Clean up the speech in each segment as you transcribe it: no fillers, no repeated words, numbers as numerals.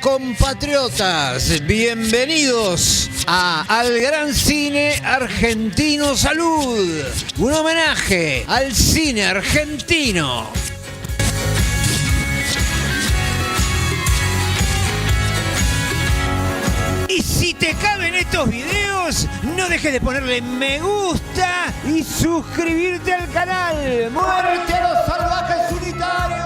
compatriotas, bienvenidos al Gran Cine Argentino Salud, un homenaje al cine argentino. Y si te caben estos videos, no dejes de ponerle me gusta y suscribirte al canal. ¡Muerte a los salvajes unitarios!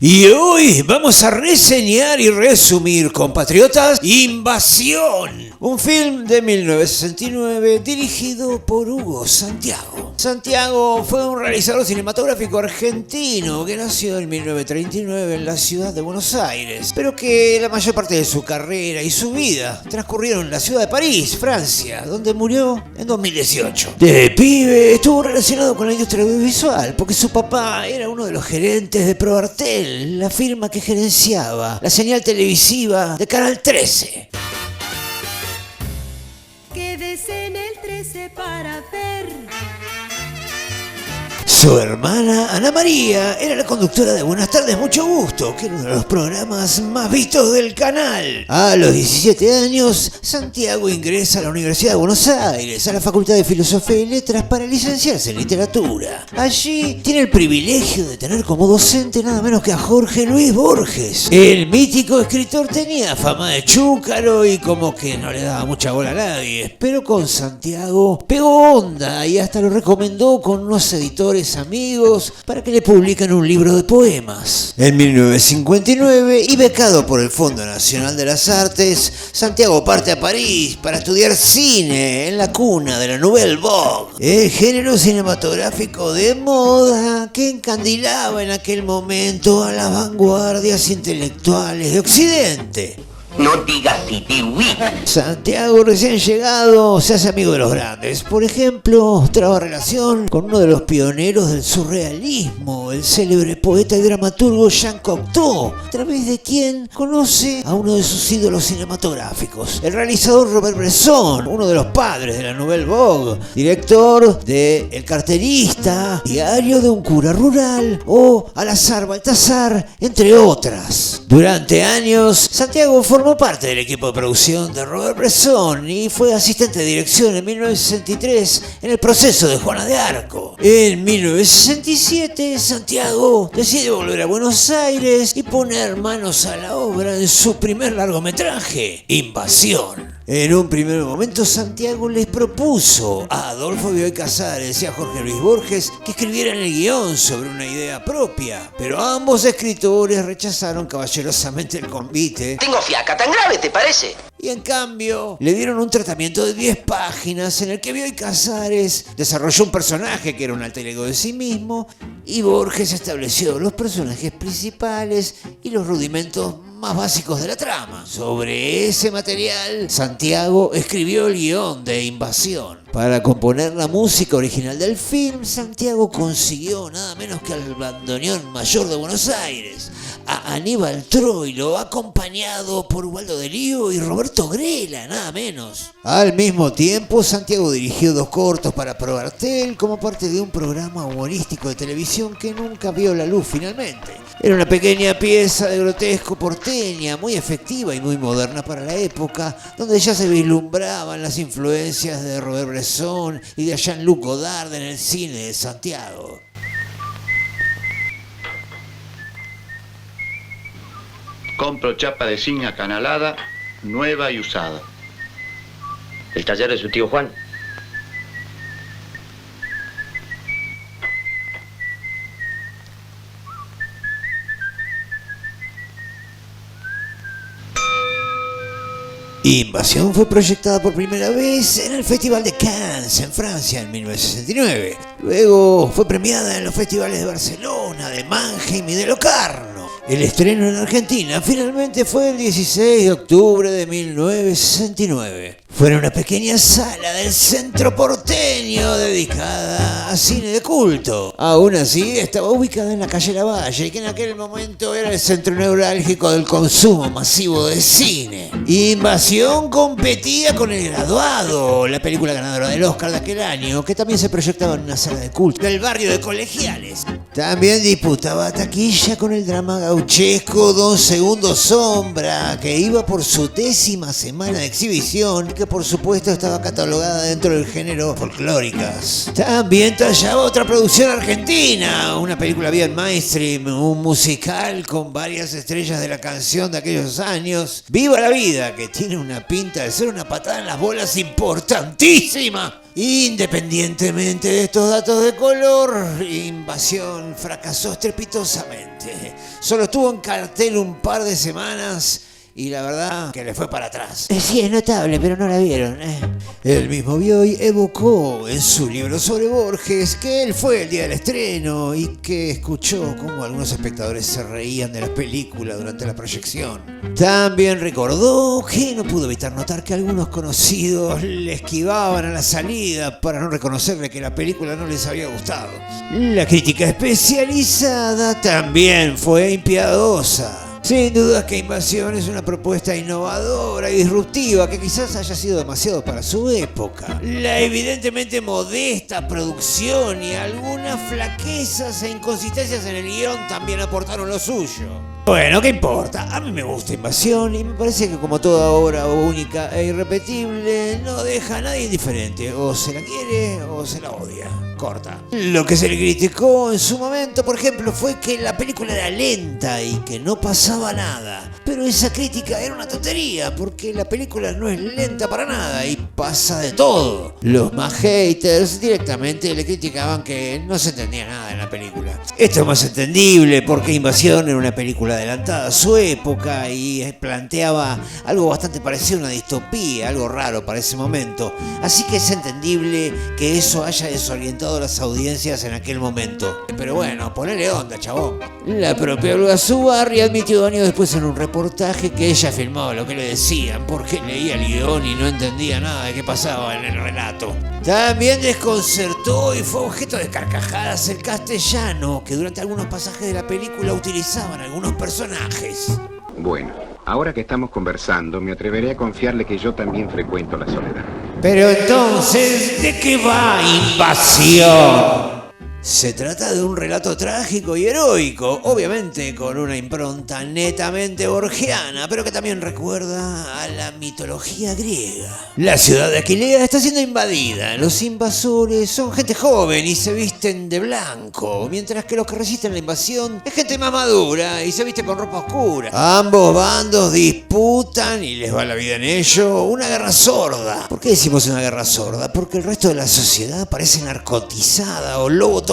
Y hoy vamos a reseñar y resumir, compatriotas, Invasión, un film de 1969 dirigido por Hugo Santiago. Santiago fue un realizador cinematográfico argentino que nació en 1939 en la ciudad de Buenos Aires, pero que la mayor parte de su carrera y su vida transcurrieron en la ciudad de París, Francia, donde murió en 2018. Desde pibe estuvo relacionado con la industria audiovisual porque su papá era uno de los gerentes de Proartel, la firma que gerenciaba la señal televisiva de Canal 13. Quédese en el 13 para ver. Su hermana Ana María era la conductora de Buenas Tardes, Mucho Gusto, que era uno de los programas más vistos del canal. A los 17 años, Santiago ingresa a la Universidad de Buenos Aires, a la Facultad de Filosofía y Letras para licenciarse en literatura. Allí tiene el privilegio de tener como docente nada menos que a Jorge Luis Borges. El mítico escritor tenía fama de chúcaro y como que no le daba mucha bola a nadie, pero con Santiago pegó onda y hasta lo recomendó con unos editores amigos para que le publiquen un libro de poemas. En 1959, y becado por el Fondo Nacional de las Artes, Santiago parte a París para estudiar cine en la cuna de la Nouvelle Vague, el género cinematográfico de moda que encandilaba en aquel momento a las vanguardias intelectuales de Occidente. No digas si te Santiago, recién llegado, se hace amigo de los grandes. Por ejemplo, traba relación con uno de los pioneros del surrealismo, el célebre poeta y dramaturgo Jean Cocteau, a través de quien conoce a uno de sus ídolos cinematográficos, el realizador Robert Bresson, uno de los padres de la Nouvelle Vague, director de El carterista, Diario de un cura rural o Al azar Baltasar, entre otras. Durante años, Santiago formó parte del equipo de producción de Robert Bresson y fue asistente de dirección en 1963 en El proceso de Juana de Arco. En 1967, Santiago decide volver a Buenos Aires y poner manos a la obra en su primer largometraje, Invasión. En un primer momento, Santiago les propuso a Adolfo Bioy Casares y a Jorge Luis Borges que escribieran el guión sobre una idea propia, pero ambos escritores rechazaron caballerosamente el convite. Tengo fiaca, ¿tan grave te parece? Y en cambio, le dieron un tratamiento de 10 páginas en el que Bioy Casares desarrolló un personaje que era un alter ego de sí mismo y Borges estableció los personajes principales y los rudimentos más básicos de la trama. Sobre ese material, Santiago escribió el guión de Invasión. Para componer la música original del film, Santiago consiguió nada menos que al bandoneón mayor de Buenos Aires, a Aníbal Troilo, acompañado por Ubaldo de Lío y Roberto Grela, nada menos. Al mismo tiempo, Santiago dirigió 2 cortos para Proartel como parte de un programa humorístico de televisión que nunca vio la luz finalmente. Era una pequeña pieza de grotesco porteña, muy efectiva y muy moderna para la época, donde ya se vislumbraban las influencias de Robert Bresson y de Jean-Luc Godard en el cine de Santiago. Compro chapa de zinc acanalada, nueva y usada. ¿El taller de su tío Juan? Invasión fue proyectada por primera vez en el Festival de Cannes, en Francia, en 1969. Luego fue premiada en los festivales de Barcelona, de Mannheim y de Locarno. El estreno en Argentina finalmente fue el 16 de octubre de 1969. Fue en una pequeña sala del centro porteño dedicada a cine de culto. Aún así, estaba ubicada en la calle Lavalle, que en aquel momento era el centro neurálgico del consumo masivo de cine. Invasión competía con El Graduado, la película ganadora del Oscar de aquel año, que también se proyectaba en una sala de culto del barrio de Colegiales. También disputaba taquilla con el drama gauchesco Don Segundo Sombra, que iba por su 10ª semana de exhibición, que por supuesto estaba catalogada dentro del género folclóricas. También tallaba otra producción argentina, una película bien mainstream, un musical con varias estrellas de la canción de aquellos años, Viva la Vida, que tiene una pinta de ser una patada en las bolas importantísima. Independientemente de estos datos de color, Invasión fracasó estrepitosamente. Solo estuvo en cartel un par de semanas y la verdad que le fue para atrás. Sí, es notable, pero no la vieron. El mismo Bioy evocó en su libro sobre Borges que él fue el día del estreno y que escuchó cómo algunos espectadores se reían de la película durante la proyección. También recordó que no pudo evitar notar que algunos conocidos le esquivaban a la salida para no reconocerle que la película no les había gustado. La crítica especializada también fue impiadosa. Sin duda que Invasión es una propuesta innovadora y disruptiva que quizás haya sido demasiado para su época. La evidentemente modesta producción y algunas flaquezas e inconsistencias en el guión también aportaron lo suyo. Bueno, ¿qué importa? A mí me gusta Invasión y me parece que como toda obra única e irrepetible no deja a nadie indiferente. O se la quiere o se la odia. Corta. Lo que se le criticó en su momento, por ejemplo, fue que la película era lenta y que no pasaba nada. Pero esa crítica era una tontería, porque la película no es lenta para nada y pasa de todo. Los más haters directamente le criticaban que no se entendía nada en la película. Esto es más entendible porque Invasión era una película adelantada a su época y planteaba algo bastante parecido a una distopía, algo raro para ese momento. Así que es entendible que eso haya desorientado a las audiencias en aquel momento. Pero bueno, ponele onda, chabón. La propia Olga Zubarry admitió años después en un reportaje que ella filmaba lo que le decían porque leía el guión y no entendía nada de qué pasaba en el relato. También desconcertó y fue objeto de carcajadas el castellano que durante algunos pasajes de la película utilizaban algunos personajes. Bueno, ahora que estamos conversando, me atreveré a confiarle que yo también frecuento la soledad. Pero entonces, ¿de qué va Invasión? Se trata de un relato trágico y heroico, obviamente con una impronta netamente borgiana, pero que también recuerda a la mitología griega. La ciudad de Aquilea está siendo invadida. Los invasores son gente joven y se visten de blanco, mientras que los que resisten la invasión es gente más madura y se viste con ropa oscura. Ambos bandos disputan y les va la vida en ello. Una guerra sorda. ¿Por qué decimos una guerra sorda? Porque el resto de la sociedad parece narcotizada o lobotomizada.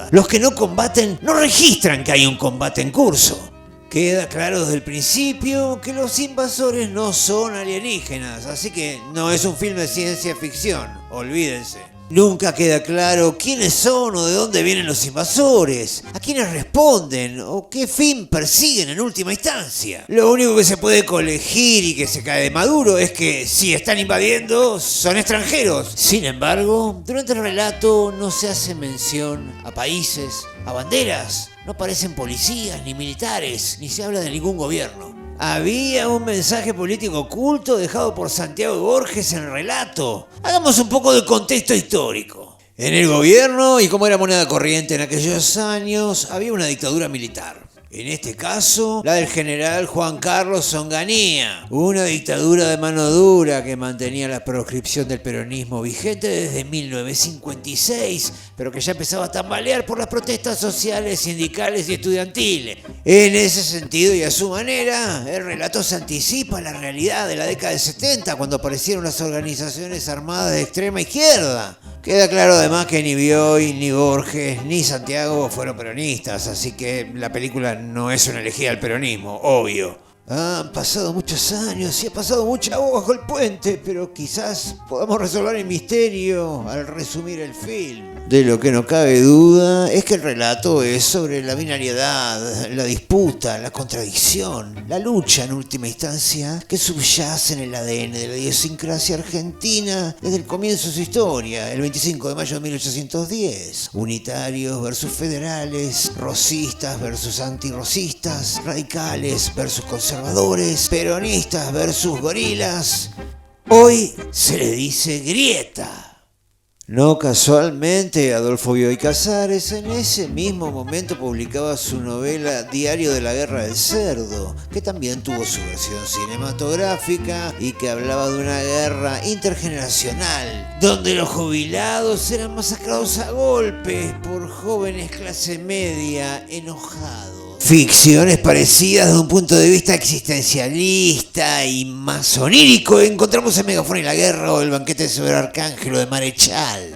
Los que no combaten no registran que hay un combate en curso. Queda claro desde el principio que los invasores no son alienígenas, así que no es un film de ciencia ficción, olvídense. Nunca queda claro quiénes son o de dónde vienen los invasores, a quiénes responden o qué fin persiguen en última instancia. Lo único que se puede colegir y que se cae de maduro es que si están invadiendo son extranjeros. Sin embargo, durante el relato no se hace mención a países, a banderas, no aparecen policías ni militares, ni se habla de ningún gobierno. Había un mensaje político oculto dejado por Santiago Borges en el relato. Hagamos un poco de contexto histórico. En el gobierno, y como era moneda corriente en aquellos años, había una dictadura militar. En este caso, la del general Juan Carlos Onganía. Una dictadura de mano dura que mantenía la proscripción del peronismo vigente desde 1956, pero que ya empezaba a tambalear por las protestas sociales, sindicales y estudiantiles. En ese sentido y a su manera, el relato se anticipa a la realidad de la década del 70, cuando aparecieron las organizaciones armadas de extrema izquierda. Queda claro además que ni Bioy, ni Borges, ni Santiago fueron peronistas, así que la película no es una elegía al peronismo, obvio. Han pasado muchos años y ha pasado mucha agua bajo el puente, pero quizás podamos resolver el misterio al resumir el film. De lo que no cabe duda es que el relato es sobre la binariedad, la disputa, la contradicción, la lucha en última instancia que subyace en el ADN de la idiosincrasia argentina desde el comienzo de su historia, el 25 de mayo de 1810. Unitarios versus federales, rosistas versus antirrosistas, radicales versus conservadores, peronistas versus gorilas. Hoy se le dice grieta. No casualmente, Adolfo Bioy Casares en ese mismo momento publicaba su novela Diario de la Guerra del Cerdo, que también tuvo su versión cinematográfica y que hablaba de una guerra intergeneracional, donde los jubilados eran masacrados a golpes por jóvenes clase media enojados. Ficciones parecidas desde un punto de vista existencialista y más onírico encontramos en Megafón y la Guerra o El banquete de Severo Arcángelo de Marechal.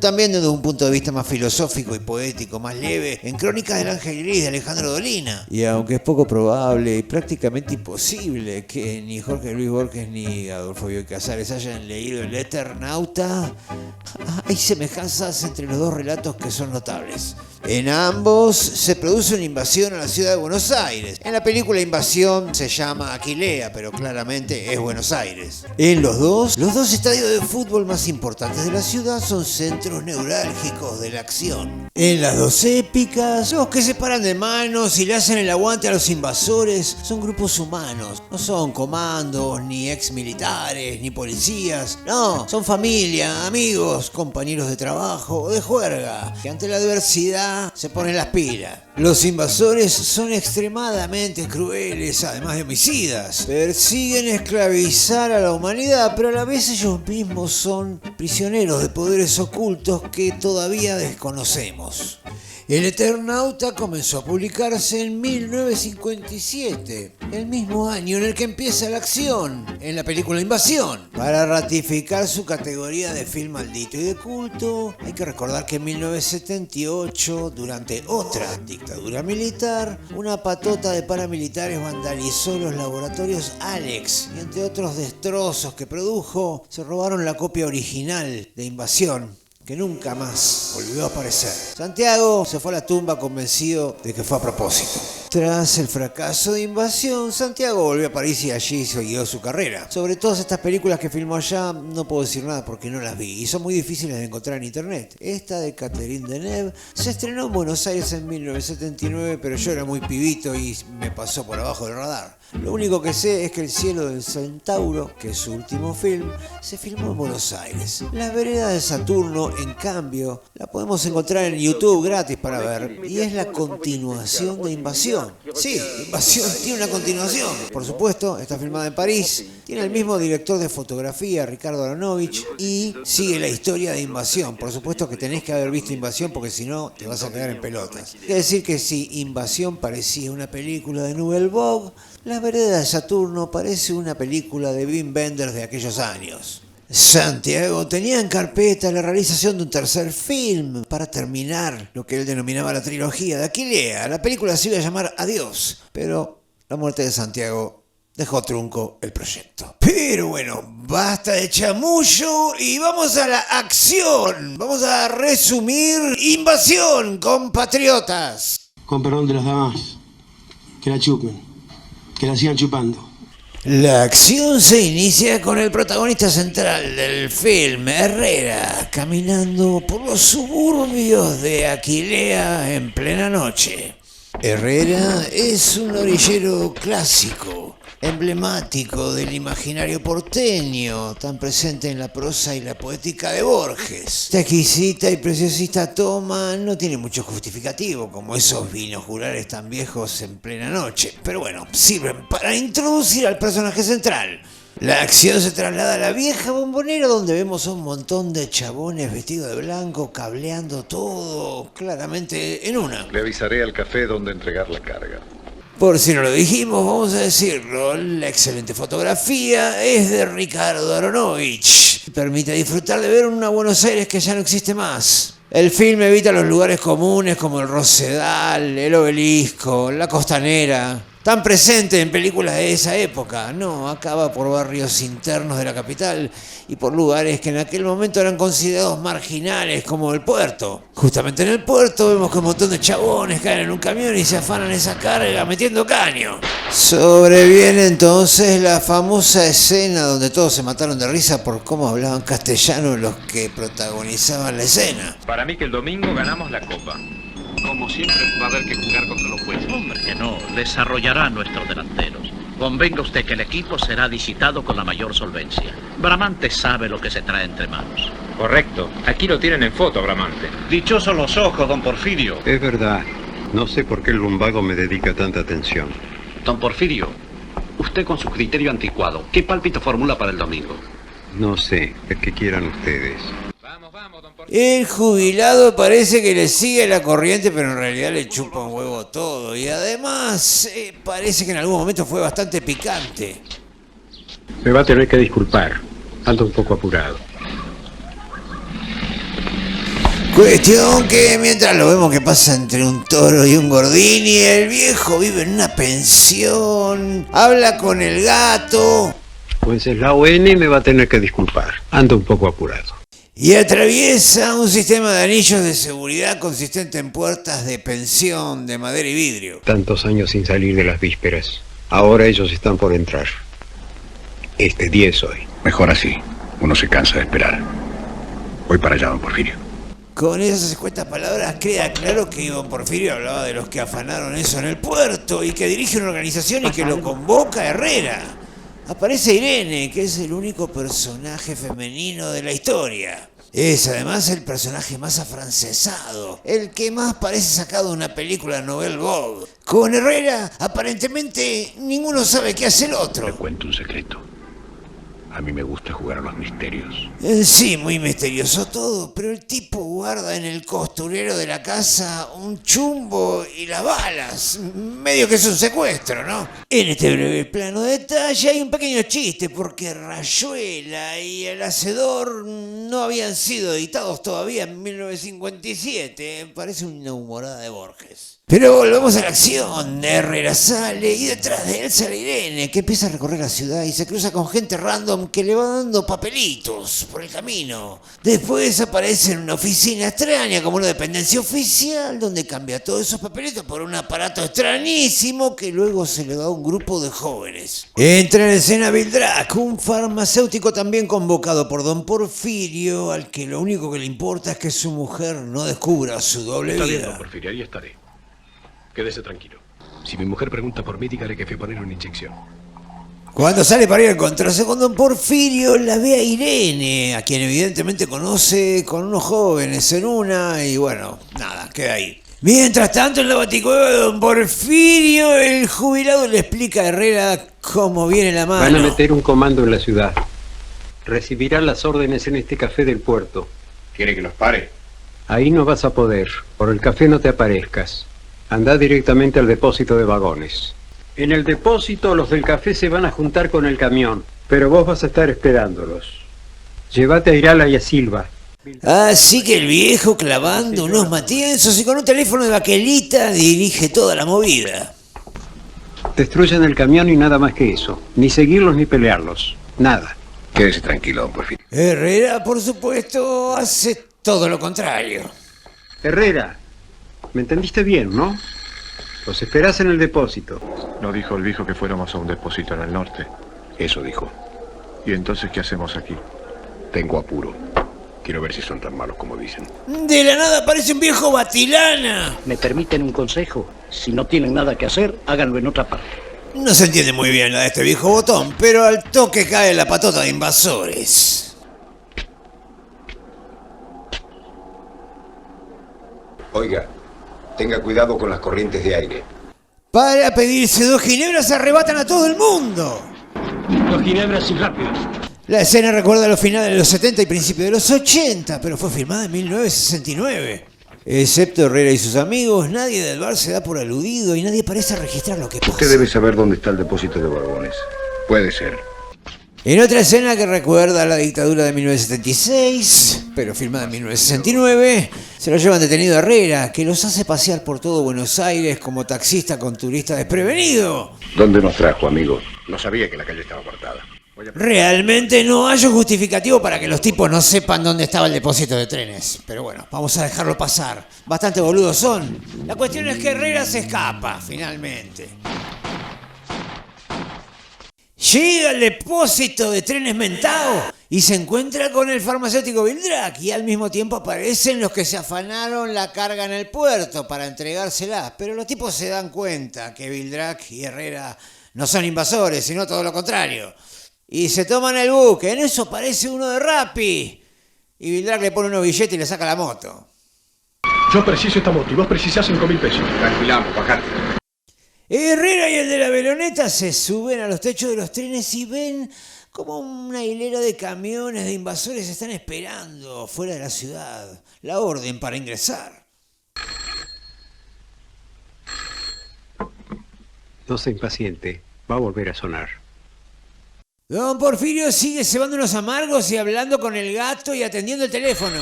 También desde un punto de vista más filosófico y poético, más leve, en Crónicas del Ángel Gris de Alejandro Dolina. Y aunque es poco probable y prácticamente imposible que ni Jorge Luis Borges ni Adolfo Bioy Casares hayan leído El Eternauta, hay semejanzas entre los dos relatos que son notables. En ambos se produce una invasión a la ciudad de Buenos Aires. En la película Invasión se llama Aquilea, pero claramente es Buenos Aires. En los dos estadios de fútbol más importantes de la ciudad son centros neurálgicos de la acción. En las dos épicas, los que se paran de manos y le hacen el aguante a los invasores son grupos humanos. No son comandos, ni ex militares, ni policías. No, son familia, amigos, compañeros de trabajo o de juerga, que ante la adversidad se ponen las pilas. Los invasores son extremadamente crueles, además de homicidas. Persiguen esclavizar a la humanidad, pero a la vez ellos mismos son prisioneros de poderes ocultos que todavía desconocemos. El Eternauta comenzó a publicarse en 1957, el mismo año en el que empieza la acción, en la película Invasión. Para ratificar su categoría de film maldito y de culto, hay que recordar que en 1978, durante otra dictadura militar, una patota de paramilitares vandalizó los laboratorios Alex y entre otros destrozos que produjo, se robaron la copia original de Invasión, que nunca más volvió a aparecer. Santiago se fue a la tumba convencido de que fue a propósito. Tras el fracaso de Invasión, Santiago volvió a París y allí siguió su carrera. Sobre todas estas películas que filmó allá, no puedo decir nada porque no las vi y son muy difíciles de encontrar en internet. Esta de Catherine Deneuve se estrenó en Buenos Aires en 1979, pero yo era muy pibito y me pasó por abajo del radar. Lo único que sé es que El cielo del Centauro, que es su último film, se filmó en Buenos Aires. Las veredas de Saturno, en cambio, la podemos encontrar en YouTube gratis para ver y es la continuación de Invasión. Sí, Invasión tiene una continuación. Por supuesto, está filmada en París, tiene el mismo director de fotografía, Ricardo Aronovich, y sigue la historia de Invasión. Por supuesto que tenés que haber visto Invasión porque si no te vas a quedar en pelotas. Quiere decir que si Invasión parecía una película de Nouvelle Vogue, Las veredas de Saturno parece una película de Wim Wenders de aquellos años. Santiago tenía en carpeta la realización de un tercer film para terminar lo que él denominaba la trilogía de Aquilea. La película se iba a llamar Adiós, pero la muerte de Santiago dejó trunco el proyecto. Pero bueno, basta de chamullo y vamos a la acción. Vamos a resumir Invasión, compatriotas. Con perdón de las damas, que la chupen, que la sigan chupando. La acción se inicia con el protagonista central del film, Herrera, caminando por los suburbios de Aquilea en plena noche. Herrera es un orillero clásico, emblemático del imaginario porteño, tan presente en la prosa y la poética de Borges. Esta exquisita y preciosista toma no tiene mucho justificativo, como esos binoculares tan viejos en plena noche, pero bueno, sirven para introducir al personaje central. La acción se traslada a la vieja Bombonera, donde vemos a un montón de chabones vestidos de blanco cableando todo claramente en una. Le avisaré al café dónde entregar la carga. Por si no lo dijimos, vamos a decirlo, la excelente fotografía es de Ricardo Aronovich. Permite disfrutar de ver una Buenos Aires que ya no existe más. El film evita los lugares comunes como el Rosedal, el Obelisco, la Costanera. tan presente en películas de esa época. No, acaba por barrios internos de la capital y por lugares que en aquel momento eran considerados marginales, como el puerto. Justamente en el puerto vemos que un montón de chabones caen en un camión y se afanan esa carga metiendo caño. Sobreviene entonces la famosa escena donde todos se mataron de risa por cómo hablaban castellano los que protagonizaban la escena. Para mí que el domingo ganamos la copa. Como siempre va a haber que jugar contra los jueces. Hombre, que no, desarrollará a nuestros delanteros. Convenga usted que el equipo será visitado con la mayor solvencia. Bramante sabe lo que se trae entre manos. Correcto. Aquí lo tienen en foto, Bramante. Dichosos los ojos, don Porfirio. Es verdad. No sé por qué el lumbago me dedica tanta atención. Don Porfirio, usted con su criterio anticuado, ¿qué pálpito formula para el domingo? No sé, el que quieran ustedes. Vamos, don Porfirio. El jubilado parece que le sigue la corriente, pero en realidad le chupa un huevo todo. Y además parece que en algún momento fue bastante picante. Me va a tener que disculpar. Ando un poco apurado. Cuestión que mientras lo vemos que pasa entre un toro y un gordini, el viejo vive en una pensión, habla con el gato. Wenceslao N. me va a tener que disculpar. Ando un poco apurado. Y atraviesa un sistema de anillos de seguridad consistente en puertas de pensión de madera y vidrio. Tantos años sin salir de las vísperas. Ahora ellos están por entrar. 10 hoy. Mejor así. Uno se cansa de esperar. Voy para allá, don Porfirio. Con esas escuetas palabras queda claro que don Porfirio hablaba de los que afanaron eso en el puerto y que dirige una organización y que lo convoca Herrera. Aparece Irene, que es el único personaje femenino de la historia. Es además el personaje más afrancesado, el que más parece sacado de una película Nouvelle Vogue. Con Herrera, aparentemente, ninguno sabe qué hace el otro. Le cuento un secreto. A mí me gusta jugar a los misterios. Sí, muy misterioso todo, pero el tipo guarda en el costurero de la casa un chumbo y las balas. Medio que es un secuestro, ¿no? En este breve plano de detalle hay un pequeño chiste, porque Rayuela y El Hacedor no habían sido editados todavía en 1957. Parece una humorada de Borges. Pero volvemos a la acción. Herrera sale y detrás de él sale Irene, que empieza a recorrer la ciudad y se cruza con gente random que le va dando papelitos por el camino. Después aparece en una oficina extraña, como una dependencia oficial, donde cambia todos esos papelitos por un aparato extrañísimo que luego se le da a un grupo de jóvenes. Entra en escena Bill Drack, un farmacéutico también convocado por don Porfirio, al que lo único que le importa es que su mujer no descubra su doble vida. Está bien, don Porfirio, ahí estaré. Quédese tranquilo. Si mi mujer pregunta por mí, dígale que fui a poner una inyección. Cuando sale para ir a encontrarse con don Porfirio, la ve a Irene, a quien evidentemente conoce con unos jóvenes en una, y bueno, nada, queda ahí. Mientras tanto, en la baticueva de don Porfirio, el jubilado le explica a Herrera cómo viene la mano. Van a meter un comando en la ciudad. Recibirán las órdenes en este café del puerto. ¿Quiere que los pare? Ahí no vas a poder. Por el café no te aparezcas. Anda directamente al depósito de vagones. En el depósito los del café se van a juntar con el camión, pero vos vas a estar esperándolos. Llévate a Irala y a Silva. Así que el viejo, clavando unos matienzos y con un teléfono de baquelita, dirige toda la movida. Destruyan el camión y nada más que eso. Ni seguirlos ni pelearlos. Nada. Quédese tranquilo, don Porfirio. Herrera, por supuesto, hace todo lo contrario. Herrera, ¿me entendiste bien, no? Los esperás en el depósito. ¿No dijo el viejo que fuéramos a un depósito en el norte? Eso dijo. ¿Y entonces qué hacemos aquí? Tengo apuro. Quiero ver si son tan malos como dicen. De la nada aparece un viejo batilana. ¿Me permiten un consejo? Si no tienen nada que hacer, háganlo en otra parte. No se entiende muy bien la de este viejo botón, pero al toque cae la patota de invasores. Oiga, tenga cuidado con las corrientes de aire. Para pedirse 2 ginebras arrebatan a todo el mundo. 2 ginebras y rápido. La escena recuerda los finales de los 70 y principios de los 80, pero fue filmada en 1969. Excepto Herrera y sus amigos, nadie del bar se da por aludido y nadie parece registrar lo que pasa. Usted debe saber dónde está el depósito de vagones. Puede ser. En otra escena que recuerda a la dictadura de 1976, pero filmada en 1969, se lo llevan detenido a Herrera, que los hace pasear por todo Buenos Aires como taxista con turista desprevenido. ¿Dónde nos trajo, amigo? No sabía que la calle estaba cortada. Realmente no hay un justificativo para que los tipos no sepan dónde estaba el depósito de trenes. Pero bueno, vamos a dejarlo pasar. Bastante boludos son. La cuestión es que Herrera se escapa, finalmente. Llega al depósito de trenes Mentao y se encuentra con el farmacéutico Vildrac, y al mismo tiempo aparecen los que se afanaron la carga en el puerto para entregársela. Pero los tipos se dan cuenta que Vildrac y Herrera no son invasores, sino todo lo contrario. Y se toman el buque. En eso aparece uno de Rappi. Y Vildrac le pone unos billetes y le saca la moto. Yo preciso esta moto y vos precisás 5.000 pesos. Tranquilamos, bajate. Herrera y el de la veloneta se suben a los techos de los trenes y ven como una hilera de camiones de invasores están esperando fuera de la ciudad la orden para ingresar. No se impaciente, va a volver a sonar. Don Porfirio sigue cebando unos amargos y hablando con el gato y atendiendo el teléfono.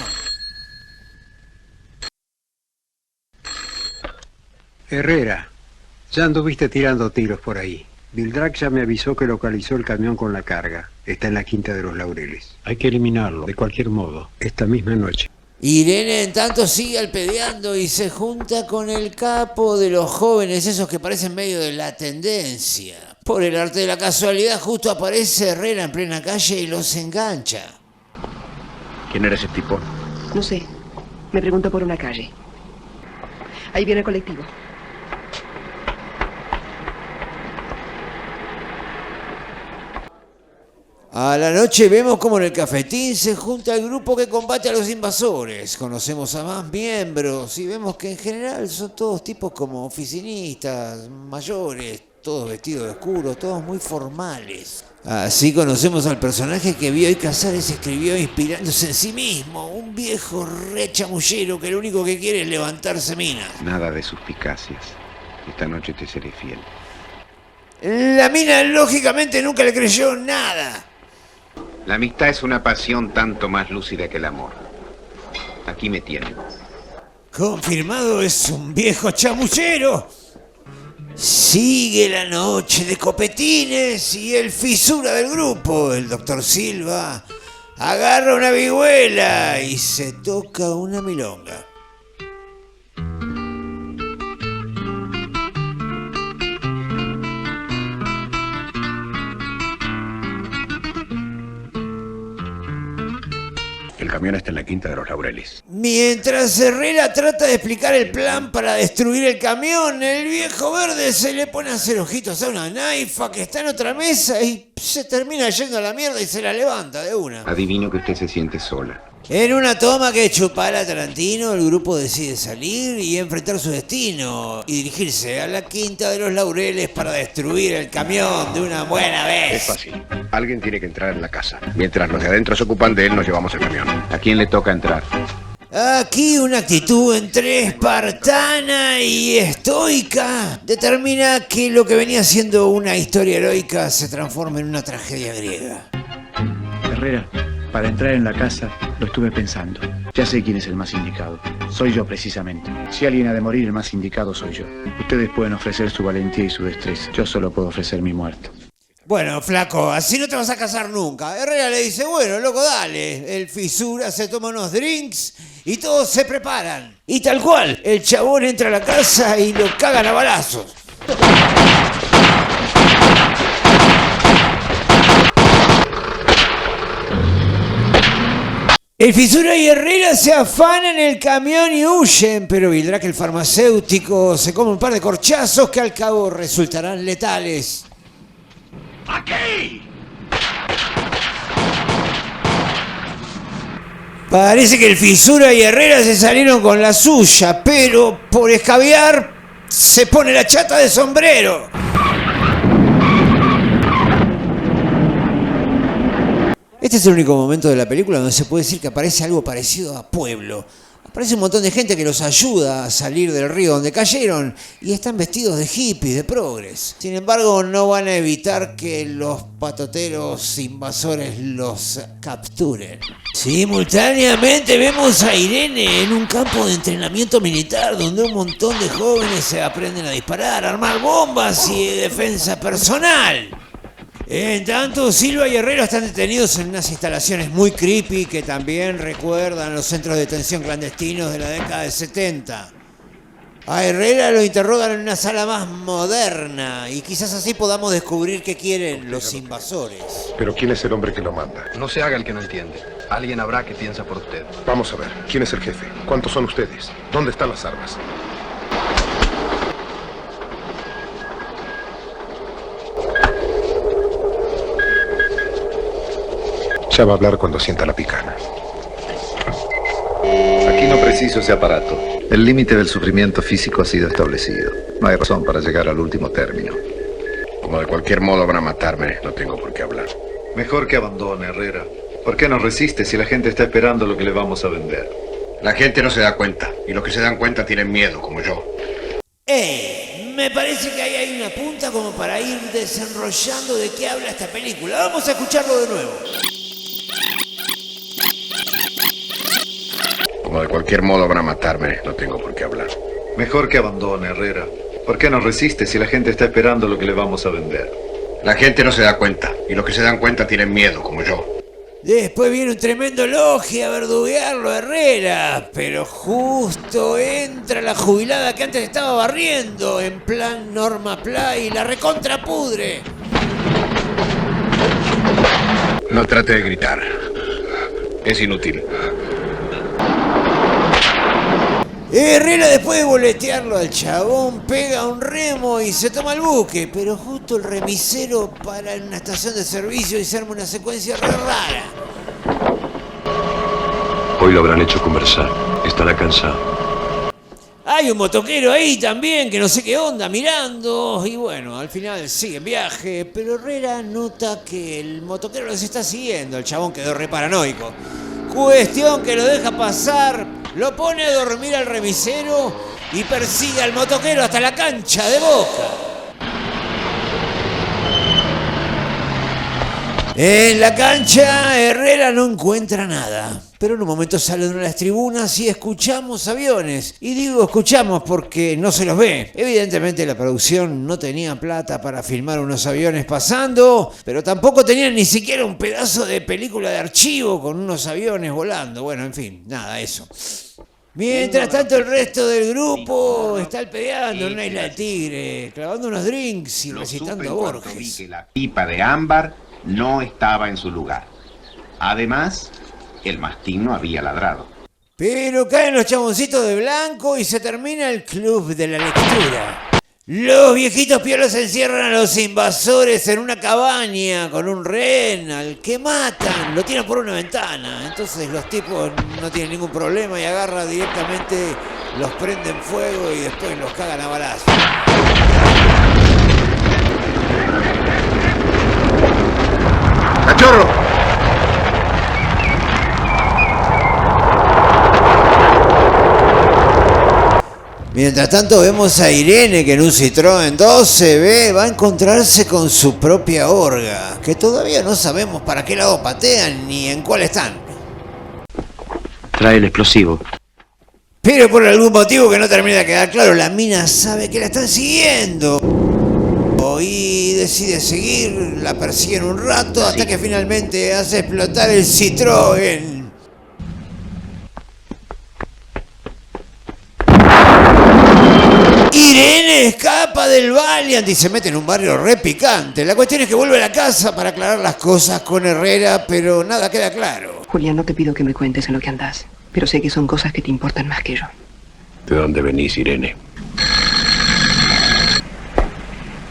Herrera, ya anduviste tirando tiros por ahí. Vildrac ya me avisó que localizó el camión con la carga. Está en la Quinta de los Laureles. Hay que eliminarlo, de cualquier modo, esta misma noche. Irene en tanto sigue alpedeando y se junta con el capo de los jóvenes, esos que parecen medio de la tendencia. Por el arte de la casualidad justo aparece Herrera en plena calle y los engancha. ¿Quién era ese tipo? No sé, me pregunto por una calle. Ahí viene el colectivo. A la noche vemos como en el cafetín se junta el grupo que combate a los invasores. Conocemos a más miembros y vemos que en general son todos tipos como oficinistas, mayores, todos vestidos de oscuro, todos muy formales. Así conocemos al personaje que Bioy Casares escribió inspirándose en sí mismo, un viejo re chamullero que lo único que quiere es levantarse minas. Nada de suspicacias. Esta noche te seré fiel. La mina lógicamente nunca le creyó nada. La amistad es una pasión tanto más lúcida que el amor. Aquí me tienen. Confirmado, es un viejo chamullero. Sigue la noche de copetines y el fisura del grupo, el doctor Silva, agarra una vihuela y se toca una milonga. El camión está en la Quinta de los Laureles. Mientras Herrera trata de explicar el plan para destruir el camión, el viejo verde se le pone a hacer ojitos a una naifa que está en otra mesa y se termina yendo a la mierda y se la levanta de una. Adivino que usted se siente sola. En una toma que chupara a Tarantino, el grupo decide salir y enfrentar su destino y dirigirse a la Quinta de los Laureles para destruir el camión de una buena vez. Es fácil. Alguien tiene que entrar en la casa. Mientras los de adentro se ocupan de él, nos llevamos el camión. ¿A quién le toca entrar? Aquí una actitud entre espartana y estoica determina que lo que venía siendo una historia heroica se transforma en una tragedia griega. Herrera, para entrar en la casa lo estuve pensando. Ya sé quién es el más indicado. Soy yo precisamente. Si alguien ha de morir, el más indicado soy yo. Ustedes pueden ofrecer su valentía y su destreza. Yo solo puedo ofrecer mi muerte. Bueno, flaco, así no te vas a casar nunca. Herrera le dice, bueno, loco, dale. El fisura se toma unos drinks y todos se preparan. Y tal cual, el chabón entra a la casa y lo cagan a balazos. El fisura y Herrera se afanan el camión y huyen, pero Vildrac, el farmacéutico, se come un par de corchazos que al cabo resultarán letales. ¡Aquí! Parece que el fisura y Herrera se salieron con la suya, pero por escabiar se pone la chata de sombrero. Este es el único momento de la película donde se puede decir que aparece algo parecido a Pueblo. Aparece un montón de gente que los ayuda a salir del río donde cayeron y están vestidos de hippies, de progres. Sin embargo, no van a evitar que los patoteros invasores los capturen. Simultáneamente vemos a Irene en un campo de entrenamiento militar donde un montón de jóvenes se aprenden a disparar, a armar bombas y defensa personal. En tanto, Silva y Herrera están detenidos en unas instalaciones muy creepy que también recuerdan los centros de detención clandestinos de la década de 70. A Herrera lo interrogan en una sala más moderna y quizás así podamos descubrir qué quieren los invasores. Pero ¿quién es el hombre que lo manda? No se haga el que no entiende. Alguien habrá que piensa por usted. Vamos a ver, ¿quién es el jefe? ¿Cuántos son ustedes? ¿Dónde están las armas? Ya va a hablar cuando sienta la picana. Aquí no preciso ese aparato. El límite del sufrimiento físico ha sido establecido. No hay razón para llegar al último término. Como de cualquier modo van a matarme, no tengo por qué hablar. Mejor que abandone, Herrera. ¿Por qué no resiste si la gente está esperando lo que le vamos a vender? La gente no se da cuenta, y los que se dan cuenta tienen miedo, como yo. Me parece que ahí hay una punta como para ir desenrollando de qué habla esta película. Vamos a escucharlo de nuevo. Como de cualquier modo van a matarme, no tengo por qué hablar. Mejor que abandone, Herrera. ¿Por qué no resiste si la gente está esperando lo que le vamos a vender? La gente no se da cuenta, y los que se dan cuenta tienen miedo, como yo. Después viene un tremendo elogio a verduguearlo a Herrera, pero justo entra la jubilada que antes estaba barriendo, en plan Norma Pla, y la recontrapudre. No trate de gritar. Es inútil. Herrera, después de boletearlo al chabón, pega un remo y se toma el buque, pero justo el remisero para en una estación de servicio y se arma una secuencia re rara. Hoy lo habrán hecho conversar. Estará cansado. Hay un motoquero ahí también que no sé qué onda mirando y bueno, al final sigue en viaje, pero Herrera nota que el motoquero los está siguiendo, el chabón quedó re paranoico. Cuestión que lo deja pasar, lo pone a dormir al remisero y persigue al motoquero hasta la cancha de Boca. En la cancha, Herrera no encuentra nada, pero en un momento sale de una de las tribunas y escuchamos aviones. Y digo escuchamos porque no se los ve. Evidentemente la producción no tenía plata para filmar unos aviones pasando, pero tampoco tenían ni siquiera un pedazo de película de archivo con unos aviones volando. Bueno, en fin, nada, eso. Mientras tanto el resto del grupo está peleando en una isla del Tigre, clavando unos drinks y recitando a Borges. Vi que la pipa de ámbar no estaba en su lugar. Además, el mastín no había ladrado. Pero caen los chaboncitos de blanco y se termina el club de la lectura. Los viejitos piolas encierran a los invasores en una cabaña con un rehén al que matan, lo tiran por una ventana. Entonces los tipos no tienen ningún problema y agarran directamente, los prenden fuego y después los cagan a balazos. ¡Cachorro! Mientras tanto vemos a Irene que en un Citroën 12B va a encontrarse con su propia orga, que todavía no sabemos para qué lado patean ni en cuál están. Trae el explosivo. Pero por algún motivo que no termina de quedar claro, la mina sabe que la están siguiendo. Y decide seguir, la persiguen un rato hasta que finalmente hace explotar el Citroën. Irene escapa del Valiant y se mete en un barrio re picante. La cuestión es que vuelve a la casa para aclarar las cosas con Herrera, pero nada queda claro. Julián, no te pido que me cuentes en lo que andás, pero sé que son cosas que te importan más que yo. ¿De dónde venís, Irene?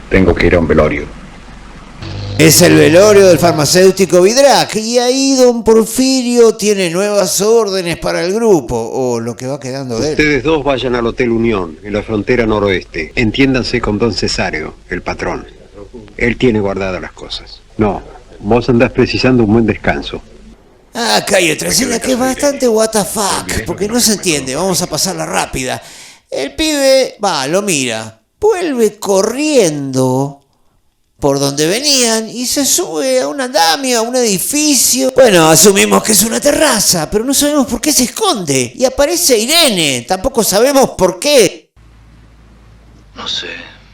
Tengo que ir a un velorio. Es el velorio del farmacéutico Vidrac y ahí don Porfirio tiene nuevas órdenes para el grupo, o lo que va quedando de él. Ustedes dos vayan al Hotel Unión, en la frontera noroeste. Entiéndanse con don Cesario, el patrón. Él tiene guardadas las cosas. No, vos andás precisando un buen descanso. Acá hay otra escena que es bastante what the fuck, porque no se entiende, vamos a pasarla rápida. El pibe, lo mira, vuelve corriendo por donde venían y se sube a un andamio, a un edificio. Bueno, asumimos que es una terraza, pero no sabemos por qué se esconde. Y aparece Irene, tampoco sabemos por qué. No sé.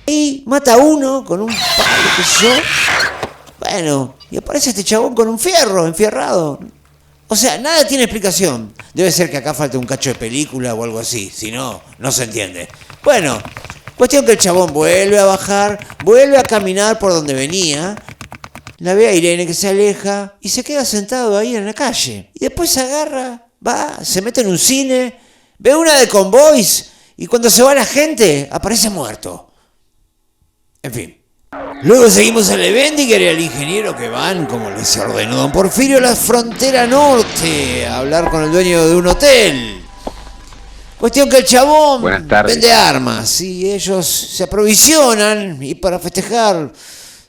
Y mata a uno con un palo, qué sé yo. Bueno, y aparece este chabón con un fierro, enfierrado. O sea, nada tiene explicación. Debe ser que acá falta un cacho de película o algo así. Si no, no se entiende. Bueno, cuestión que el chabón vuelve a bajar, vuelve a caminar por donde venía. La ve a Irene que se aleja y se queda sentado ahí en la calle. Y después se agarra, va, se mete en un cine, ve una de Convoys y cuando se va la gente aparece muerto. En fin. Luego seguimos al Levendiger y al ingeniero que van, como les ordenó don Porfirio, a la frontera norte a hablar con el dueño de un hotel. Cuestión que el chabón vende armas y ellos se aprovisionan y para festejar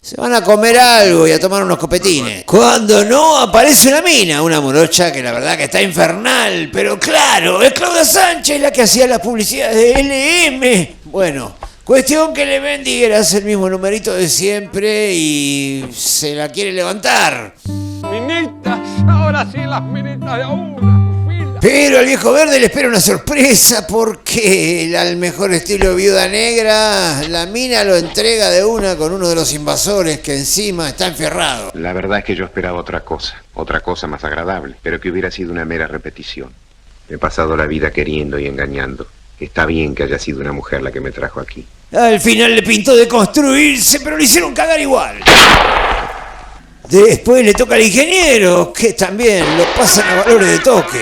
se van a comer algo y a tomar unos copetines. Cuando no, aparece una mina, una morocha que la verdad que está infernal, pero claro, es Claudia Sánchez la que hacía las publicidades de LM. Bueno, cuestión que Levendiger hace el mismo numerito de siempre y se la quiere levantar. Minitas, ahora sí las minitas de una. Pero al viejo verde le espera una sorpresa porque al mejor estilo Viuda Negra, la mina lo entrega de una con uno de los invasores que encima está enfierrado. La verdad es que yo esperaba otra cosa más agradable, pero que hubiera sido una mera repetición. He pasado la vida queriendo y engañando. Está bien que haya sido una mujer la que me trajo aquí. Al final le pintó de construirse, pero le hicieron cagar igual. Después le toca al ingeniero, que también lo pasan a valores de toque.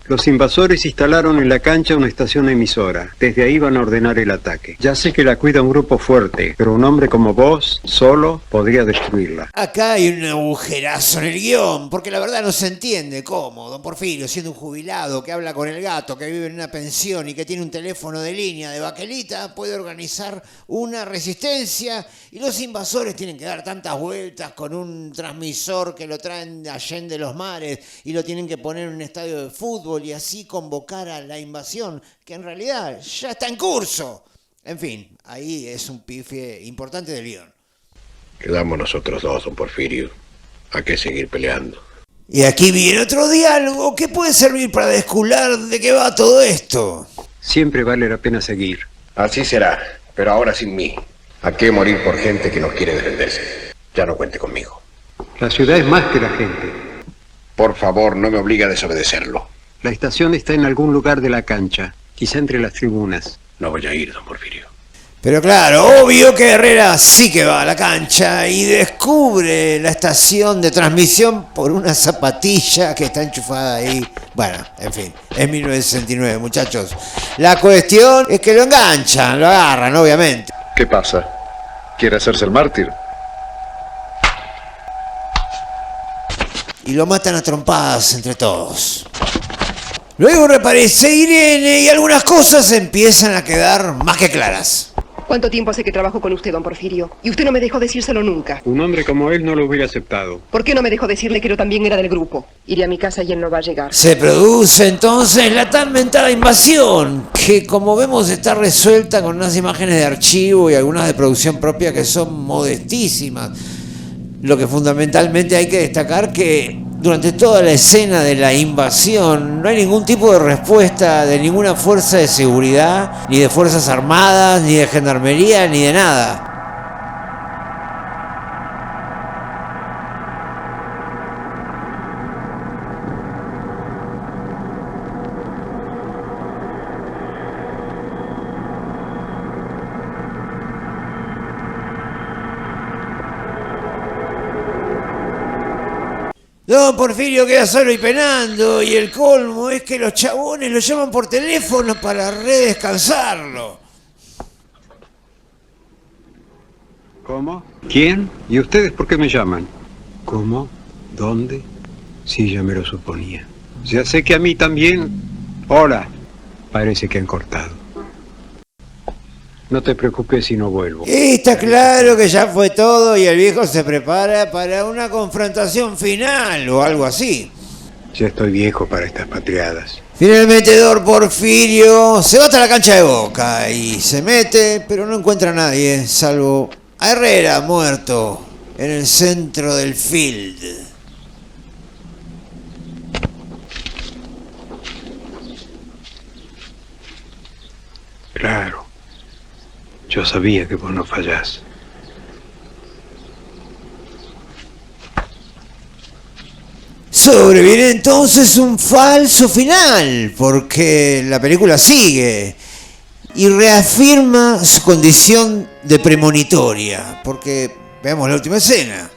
Los invasores instalaron en la cancha una estación emisora. Desde ahí van a ordenar el ataque. Ya sé que la cuida un grupo fuerte, pero un hombre como vos, solo, podría destruirla. Acá hay un agujerazo en el guión, porque la verdad no se entiende cómo don Porfirio, siendo un jubilado que habla con el gato, que vive en una pensión y que tiene un teléfono de línea de baquelita, puede organizar una resistencia y los invasores tienen que dar tantas vueltas con un transmisor que lo traen de Allende los Mares y lo tienen que poner en un estadio de fútbol y así convocar a la invasión, que en realidad ya está en curso. En fin, ahí es un pifie importante del guión. Quedamos nosotros dos, don Porfirio. ¿A qué seguir peleando? Y aquí viene otro diálogo que puede servir para descular de qué va todo esto. Siempre vale la pena seguir. Así será, pero ahora sin mí. ¿A qué morir por gente que no quiere defenderse? Ya no cuente conmigo. La ciudad es más que la gente. Por favor, no me obligue a desobedecerlo. La estación está en algún lugar de la cancha, quizá entre las tribunas. No voy a ir, don Porfirio. Pero claro, obvio que Herrera sí que va a la cancha y descubre la estación de transmisión por una zapatilla que está enchufada ahí. Bueno, en fin, es 1969, muchachos. La cuestión es que lo enganchan, lo agarran, obviamente. ¿Qué pasa? ¿Quiere hacerse el mártir? Y lo matan a trompadas entre todos. Luego reaparece Irene y algunas cosas empiezan a quedar más que claras. ¿Cuánto tiempo hace que trabajo con usted, don Porfirio? Y usted no me dejó decírselo nunca. Un hombre como él no lo hubiera aceptado. ¿Por qué no me dejó decirle que yo también era del grupo? Iré a mi casa y él no va a llegar. Se produce entonces la tan mentada invasión, que como vemos está resuelta con unas imágenes de archivo y algunas de producción propia que son modestísimas. Lo que fundamentalmente hay que destacar que durante toda la escena de la invasión no hay ningún tipo de respuesta de ninguna fuerza de seguridad, ni de fuerzas armadas, ni de gendarmería, ni de nada. Don Porfirio queda solo y penando, y el colmo es que los chabones lo llaman por teléfono para redescansarlo. ¿Cómo? ¿Quién? ¿Y ustedes por qué me llaman? ¿Cómo? ¿Dónde? Sí, ya me lo suponía. Ya sé que a mí también... Hola. Parece que han cortado. No te preocupes si no vuelvo. Y está claro que ya fue todo y el viejo se prepara para una confrontación final o algo así. Ya estoy viejo para estas patriadas. Finalmente Don Porfirio se va hasta la cancha de Boca y se mete, pero no encuentra a nadie, salvo a Herrera muerto en el centro del field. Claro. Yo sabía que vos no fallás. Sobreviene entonces un falso final, porque la película sigue y reafirma su condición de premonitoria, porque veamos la última escena.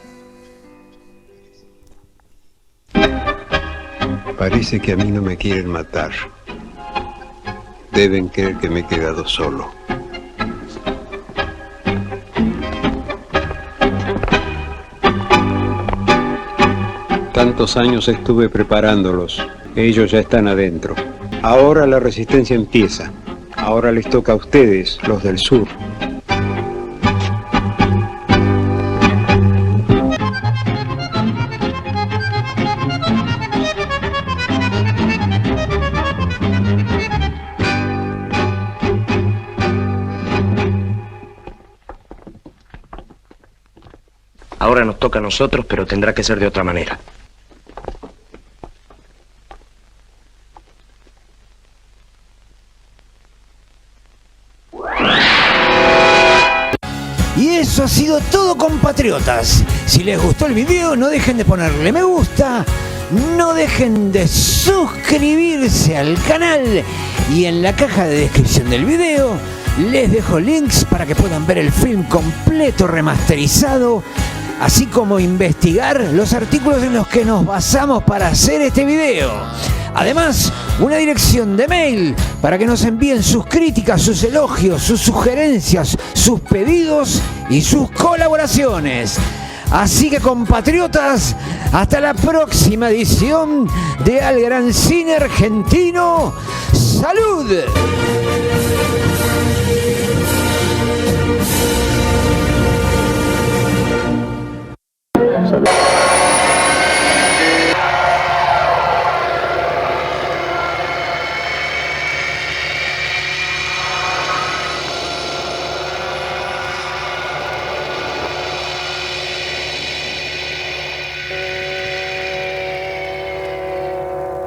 Parece que a mí no me quieren matar. Deben creer que me he quedado solo. Tantos años estuve preparándolos. Ellos ya están adentro. Ahora la resistencia empieza. Ahora les toca a ustedes, los del sur. Ahora nos toca a nosotros, pero tendrá que ser de otra manera. Y eso ha sido todo, compatriotas. Si les gustó el video, no dejen de ponerle me gusta, no dejen de suscribirse al canal y en la caja de descripción del video les dejo links para que puedan ver el film completo remasterizado, así como investigar los artículos en los que nos basamos para hacer este video. Además, una dirección de mail para que nos envíen sus críticas, sus elogios, sus sugerencias, sus pedidos y sus colaboraciones. Así que, compatriotas, hasta la próxima edición de Al Gran Cine Argentino. ¡Salud! Salud.